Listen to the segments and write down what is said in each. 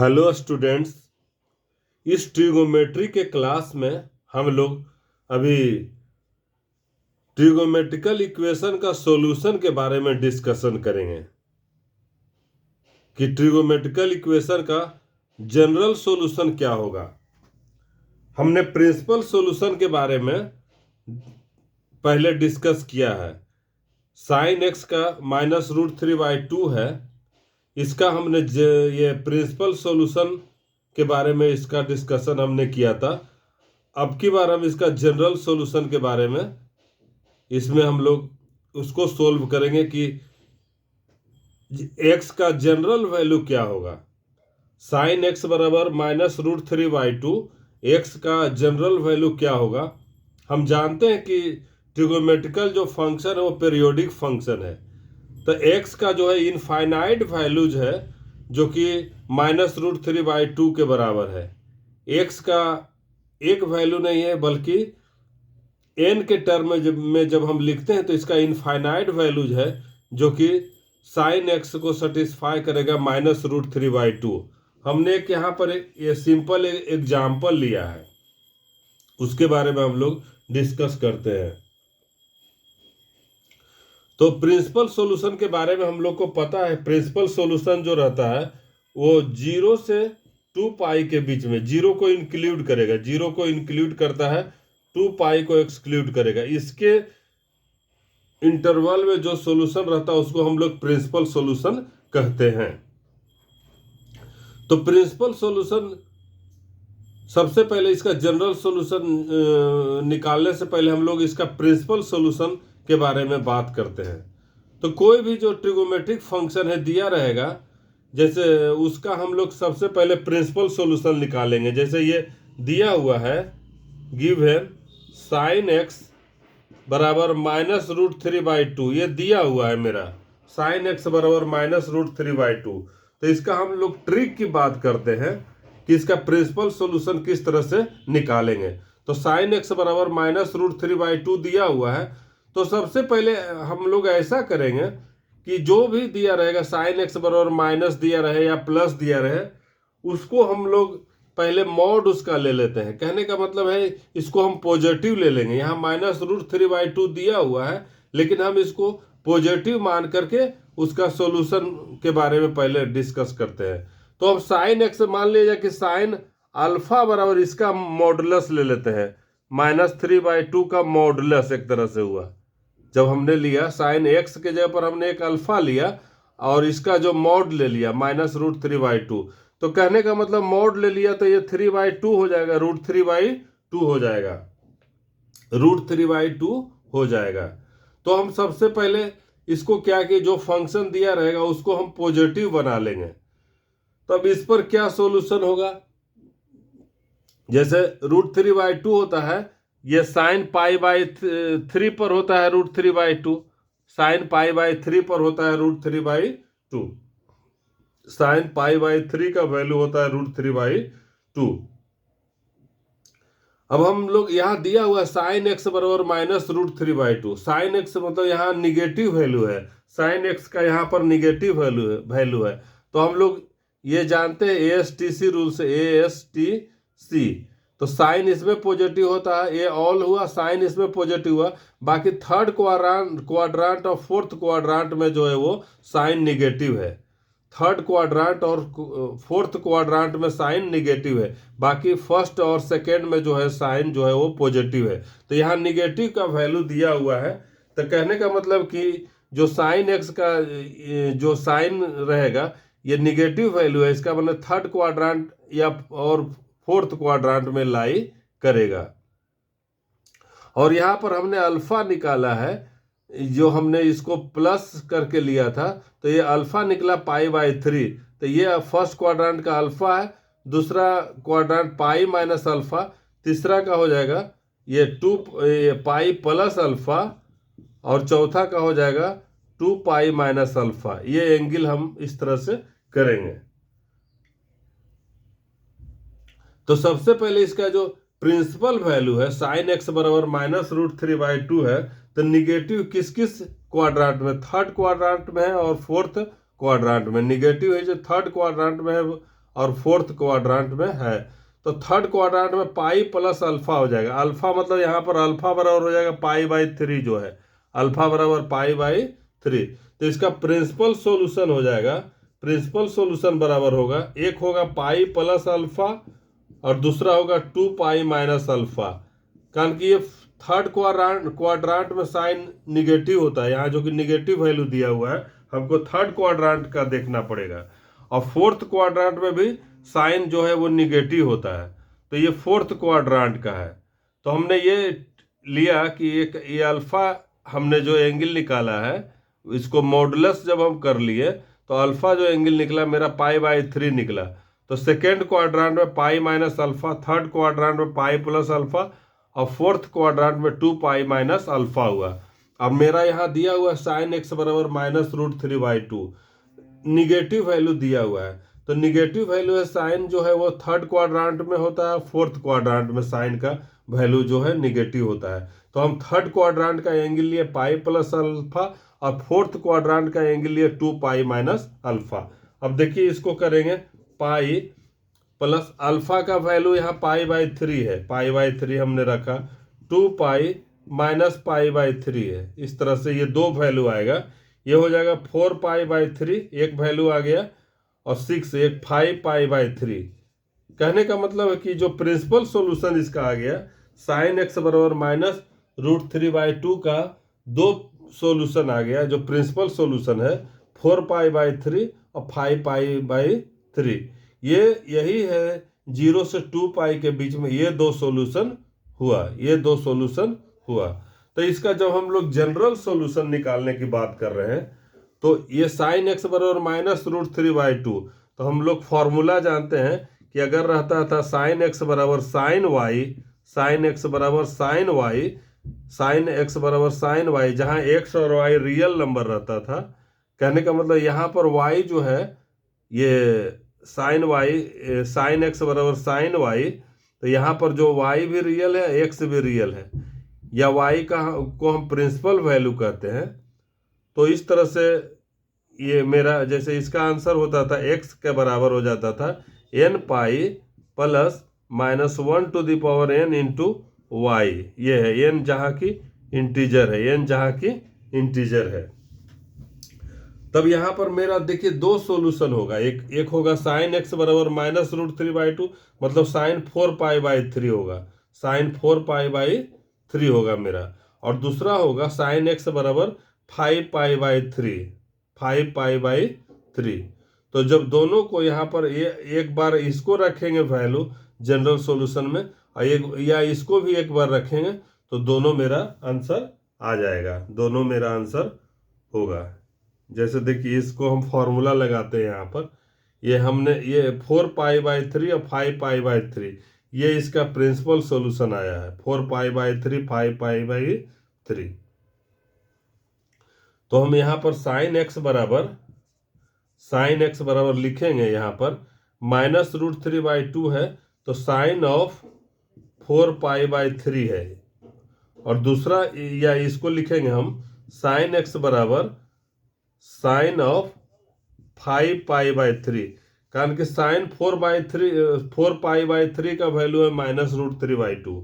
Hello students. इस trigonometry के class में हम लोग अभी ट्रिगोमेट्रिकल इक्वेशन का सॉल्यूशन के बारे में डिस्कशन करेंगे कि ट्रिगोमेट्रिकल इक्वेशन का जनरल सॉल्यूशन क्या होगा। हमने प्रिंसिपल सॉल्यूशन के बारे में पहले डिस्कस किया है। साइन एक्स का -√3/2 है। इसका हमने ये प्रिंसिपल सॉल्यूशन के बारे में इसका डिस्कशन हमने किया था। अब की बार हम इसका जनरल सॉल्यूशन के बारे में इसमें हम लोग उसको सोल्व करेंगे कि एक्स का जनरल वैल्यू क्या होगा। साइन एक्स बराबर -√3/2 एक्स का जनरल वैल्यू क्या होगा। हम जानते हैं कि ट्रिगोमेट्रिकल जो फंक्शन है वो पीरियोडिक फंक्शन है। तो एक्स का जो है इनफाइनाइट वैल्यूज है जो कि -√3/2 के बराबर है। एक्स का एक वैल्यू नहीं है बल्कि एन के टर्म में जब हम लिखते हैं तो इसका इनफाइनाइट वैल्यूज है जो कि साइन एक्स को सेटिस्फाई करेगा -√3/2। हमने एक यहाँ पर ये सिंपल एग्जाम्पल लिया है, उसके बारे में हम लोग डिस्कस करते हैं। तो प्रिंसिपल सॉल्यूशन के बारे में हम लोग को पता है। प्रिंसिपल सॉल्यूशन जो रहता है वो 0 से 2π के बीच में, 0 को इंक्लूड करेगा, 0 को इंक्लूड करता है, 2π को एक्सक्लूड करेगा। इसके इंटरवल में जो सॉल्यूशन रहता है उसको हम लोग प्रिंसिपल सॉल्यूशन कहते हैं। तो प्रिंसिपल सॉल्यूशन सबसे पहले इसका जनरल सॉल्यूशन निकालने से पहले हम लोग इसका प्रिंसिपल सॉल्यूशन के बारे में बात करते हैं। तो कोई भी जो ट्रिगोमेट्रिक फंक्शन है दिया रहेगा, जैसे उसका हम लोग सबसे पहले प्रिंसिपल सॉल्यूशन निकालेंगे। जैसे ये दिया हुआ है, गिवन साइन एक्स बराबर -√3/2, ये दिया हुआ है मेरा साइन एक्स बराबर -√3/2। तो इसका हम लोग ट्रिक की बात करते हैं कि इसका प्रिंसिपल सॉल्यूशन किस तरह से निकालेंगे। तो साइन एक्स बराबर -√3/2 दिया हुआ है, तो सबसे पहले हम लोग ऐसा करेंगे कि जो भी दिया रहेगा, साइन एक्स बराबर माइनस दिया रहे या प्लस दिया रहे, उसको हम लोग पहले मॉड उसका ले लेते हैं। कहने का मतलब है इसको हम पॉजिटिव ले लेंगे। यहाँ -√3/2 दिया हुआ है लेकिन हम इसको पॉजिटिव मान करके उसका सॉल्यूशन के बारे में पहले डिस्कस करते हैं। तो हम साइन एक्स मान लीजिए कि साइन अल्फा बराबर इसका मॉडुलस ले लेते हैं। -3/2 का मॉडुलस एक तरह से हुआ। जब हमने लिया साइन एक्स के जगह पर हमने एक अल्फा लिया और इसका जो मॉड ले लिया -√3/2। तो कहने का मतलब मॉड ले लिया तो ये 3/2 हो जाएगा, √3/2 हो जाएगा, √3/2 हो जाएगा। तो हम सबसे पहले इसको क्या कि जो फंक्शन दिया रहेगा उसको हम पॉजिटिव बना लेंगे। तो अब इस पर क्या सॉल्यूशन होगा। जैसे √3/2 होता है, ये साइन π/3 पर होता है √3/2, साइन π/3 पर होता है √3/2, साइन π/3 का वैल्यू होता है √3/2। अब हम लोग यहाँ दिया हुआ साइन एक्स बराबर -√3/2, साइन एक्स मतलब यहाँ निगेटिव वैल्यू है, साइन एक्स का यहाँ पर निगेटिव वैल्यू है। तो हम लोग ये जानते हैं ASTC रूल से, ASTC। तो साइन इसमें पॉजिटिव होता है, ये ऑल हुआ, साइन इसमें पॉजिटिव हुआ, बाकी थर्ड क्वाड्रांट और फोर्थ क्वाड्रांट में जो है वो साइन निगेटिव है। थर्ड क्वाड्रांट और फोर्थ क्वाड्रांट में साइन निगेटिव है, बाकी फर्स्ट और सेकेंड में जो है साइन जो है वो पॉजिटिव है। तो यहाँ निगेटिव का वैल्यू दिया हुआ है। तो कहने का मतलब कि जो साइन एक्स का जो साइन रहेगा ये निगेटिव वैल्यू है, इसका मतलब थर्ड क्वाड्रांट या और फोर्थ क्वाड्रांट में लाई करेगा। और यहाँ पर हमने अल्फा निकाला है, जो हमने इसको प्लस करके लिया था, तो ये अल्फा निकला π/3। तो ये फर्स्ट क्वाड्रांट का अल्फा है, दूसरा क्वाड्रांट पाई माइनस अल्फा, तीसरा का हो जाएगा ये पाई प्लस अल्फा, और चौथा का हो जाएगा 2π माइनस अल्फा। ये एंगल हम इस तरह से करेंगे। तो सबसे पहले इसका जो प्रिंसिपल वैल्यू है साइन एक्स बराबर -√3/2 है, तो निगेटिव किस किस क्वाड्रांट में, थर्ड क्वाड्रांट में है और फोर्थ क्वाड्रांट में निगेटिव है। जो थर्ड क्वाड्रांट में है और फोर्थ क्वाड्रांट में है। तो थर्ड क्वाड्रांट में पाई प्लस अल्फा हो जाएगा। अल्फा मतलब यहाँ पर अल्फा बराबर हो जाएगा पाई बाई 3 जो है, अल्फा बराबर पाई बाई 3। तो इसका प्रिंसिपल सोल्यूशन हो जाएगा, प्रिंसिपल सोल्यूशन बराबर होगा, एक होगा पाई प्लस अल्फा और दूसरा होगा 2 पाई माइनस अल्फा। कारण कि ये थर्ड क्वाड्रांट में साइन निगेटिव होता है, यहाँ जो कि निगेटिव वैल्यू दिया हुआ है, हमको थर्ड क्वाड्रांट का देखना पड़ेगा। और फोर्थ क्वाड्रांट में भी साइन जो है वो निगेटिव होता है, तो ये फोर्थ क्वाड्रांट का है। तो हमने ये लिया कि ये अल्फा हमने जो एंगल निकाला है, इसको मॉडुलस जब हम कर लिए तो अल्फा जो एंगल निकला मेरा पाई बाई 3 निकला। तो सेकेंड क्वाड्रांट में pi minus alpha, third quadrant में पाई प्लस अल्फा और फोर्थ क्वाड्रांट में 2 पाई माइनस अल्फा हुआ। अब मेरा यहाँ दिया हुआ साइन एक्स बराबर -√3/2, निगेटिव वैल्यू दिया हुआ है। तो निगेटिव वैल्यू है साइन जो है वो थर्ड क्वाड्रांट में होता है, फोर्थ क्वाड्रांट में साइन का वैल्यू जो है निगेटिव होता है। तो हम थर्ड क्वाड्रांट का एंगल लिए पाई प्लस अल्फा और फोर्थ क्वाड्रांट का एंगल लिए 2 पाई माइनस अल्फा। अब देखिए इसको करेंगे, पाई प्लस अल्फा का वैल्यू यहाँ पाई बाई 3 है, पाई बाई 3 हमने रखा, 2 पाई माइनस पाई बाई 3 है। इस तरह से ये दो वैल्यू आएगा, ये हो जाएगा 4 पाई बाई 3 एक वैल्यू आ गया और 6 एक 5 पाई बाई 3। कहने का मतलब है कि जो प्रिंसिपल सॉल्यूशन इसका आ गया साइन एक्स बराबर -√3/2 का दो सॉल्यूशन आ गया। जो प्रिंसिपल सॉल्यूशन है 4 पाई बाई 3 और 5 पाई बाई 3, ये यही है 0 से 2 पाई के बीच में ये दो सॉल्यूशन हुआ, ये दो सॉल्यूशन हुआ। तो इसका जब हम लोग जनरल सॉल्यूशन निकालने की बात कर रहे हैं तो ये साइन एक्स बराबर -√3/2, तो हम लोग फॉर्मूला जानते हैं कि अगर रहता था साइन एक्स बराबर साइन वाई, साइन एक्स बराबर साइन वाई, साइन एक्स बराबर साइन वाई, जहाँ एक्स और वाई रियल नंबर रहता था। कहने का मतलब यहाँ पर वाई जो है ये साइन वाई, साइन एक्स बराबर साइन वाई, तो यहाँ पर जो वाई भी रियल है एक्स भी रियल है, या वाई का को हम प्रिंसिपल वैल्यू कहते हैं। तो इस तरह से ये मेरा जैसे इसका आंसर होता था एक्स के बराबर हो जाता था n pi plus -1 to the power n into y. ये है n जहाँ की इंटीजर है, n जहाँ की इंटीजर है। तब यहाँ पर मेरा देखिए दो सॉल्यूशन होगा, एक होगा साइन एक्स बराबर -√3/2 मतलब साइन 4 पाई बाई 3 होगा, साइन 4 पाई बाई 3 होगा मेरा, और दूसरा होगा साइन एक्स बराबर 5 पाई बाई 3, 5 पाई बाई 3। तो जब दोनों को यहाँ पर एक बार इसको रखेंगे वैल्यू जनरल सॉल्यूशन में और एक या इसको भी एक बार रखेंगे तो दोनों मेरा आंसर आ जाएगा, दोनों मेरा आंसर होगा। जैसे देखिए इसको हम फॉर्मूला लगाते हैं यहाँ पर, ये हमने ये 4 पाई बाई 3 और 5 पाई बाई 3, ये इसका प्रिंसिपल सॉल्यूशन आया है, 4 पाई बाई 3 5 पाई बाई 3। तो हम यहाँ पर साइन एक्स बराबर लिखेंगे, यहाँ पर -√3/2 है तो साइन ऑफ 4 पाई बाई 3 है, और दूसरा या इसको लिखेंगे हम साइन एक्स बराबर साइन ऑफ 5 पाई बाई 3, कारण कि साइन 4 पाई बाई 3 का वैल्यू है -√3/2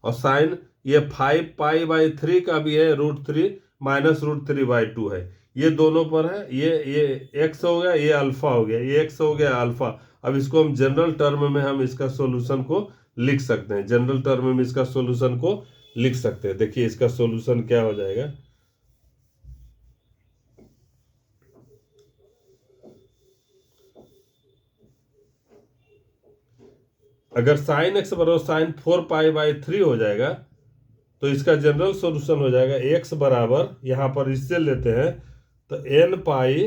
और साइन ये 5 पाई बाई 3 का भी है √3 -√3/2 है। ये दोनों पर है, ये एक्स हो गया, ये अल्फा हो गया, ये एक्स हो गया अल्फा। अब इसको हम जनरल टर्म में हम इसका सॉल्यूशन को लिख सकते हैं, जनरल टर्म में इसका सॉल्यूशन को लिख सकते हैं। देखिए इसका सॉल्यूशन क्या हो जाएगा, अगर साइन एक्स बराबर साइन 4 पाई बाई 3 हो जाएगा तो इसका जनरल सॉल्यूशन हो जाएगा एक्स बराबर, यहाँ पर इससे लेते हैं तो n pi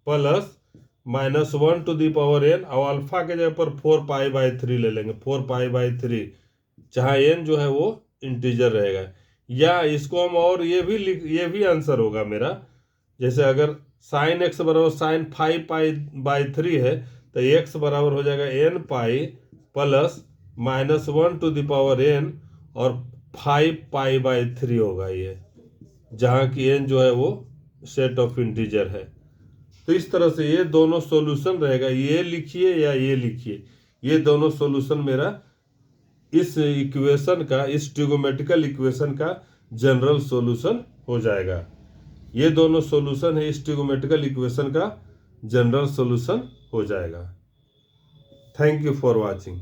plus -1 to the power n, और अल्फा के जगह पर 4 पाई बाई 3 ले लेंगे, 4 पाई बाई 3, जहाँ n जो है वो इंटीजर रहेगा। या इसको हम और ये भी आंसर होगा मेरा, जैसे अगर साइन एक्स बराबर साइन 5 पाई बाई 3 है तो x बराबर हो जाएगा n pi plus -1 to the power n और 5 पाई बाई 3 होगा ये, जहाँ की n जो है वो सेट ऑफ इंटीजर है। तो इस तरह से ये दोनों सॉल्यूशन रहेगा, ये लिखिए या ये लिखिए, ये दोनों सॉल्यूशन मेरा इस इक्वेशन का, इस ट्रिगोमेट्रिकल इक्वेशन का जनरल सॉल्यूशन हो जाएगा। ये दोनों सॉल्यूशन है इस ट्रिगोमेट्रिकल इक्वेशन का जनरल सॉल्यूशन हो जाएगा। Thank you for watching.